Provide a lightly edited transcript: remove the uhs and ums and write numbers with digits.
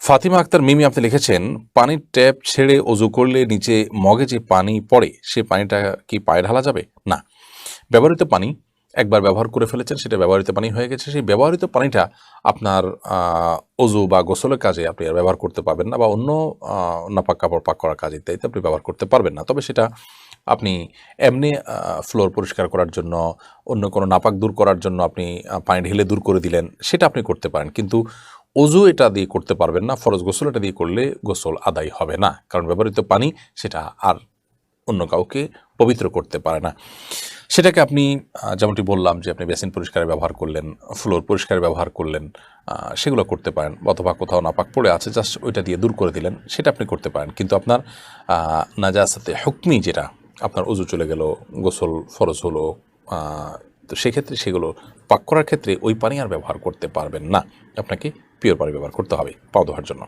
ফাতিমা আক্তার মিমি আপনি লিখেছেন, পানির ট্যাপ ছেড়ে অজু করলে নিচে মগে যে পানি পড়ে সে পানিটা কি পায়ে ঢালা যাবে? না। ব্যবহৃত পানি একবার ব্যবহার করে ফেলেছেন, সেটা ব্যবহৃত পানি হয়ে গেছে। সেই ব্যবহৃত পানিটা আপনার অজু বা গোসলের কাজে আপনি আর ব্যবহার করতে পারবেন না, বা অন্য নাপাক কাপড় পাক করার কাজে ইত্যাদিতে আপনি ব্যবহার করতে পারবেন না। তবে সেটা আপনি এমনি ফ্লোর পরিষ্কার করার জন্য, অন্য কোনো নাপাক দূর করার জন্য আপনি পানি ঢেলে দূর করে দিলেন, সেটা আপনি করতে পারেন। কিন্তু অজু এটা দিয়ে করতে পারবেন না। ফরজ গোসল এটা দিয়ে করলে গোসল আদায় হবে না, কারণ ব্যবহৃত পানি সেটা আর অন্য কাউকে পবিত্র করতে পারে না। সেটাকে আপনি যেমনটি বললাম যে আপনি বেসিন পরিষ্কারে ব্যবহার করলেন, ফ্লোর পরিষ্কারে ব্যবহার করলেন, সেগুলো করতে পারেন। অথবা কোথাও নাপাক পড়ে আছে, জাস্ট ওইটা দিয়ে দূর করে দিলেন, সেটা আপনি করতে পারেন। কিন্তু আপনার নাজাসাতে হুকমি যেটা, আপনার অজু চলে গেল, গোসল ফরজ হলো, তো সেক্ষেত্রে সেগুলো পাক করার ক্ষেত্রে ওই পানি আর ব্যবহার করতে পারবেন না। আপনাকে পিওর পানি ব্যবহার করতে হবে পাও ধোয়ার জন্য।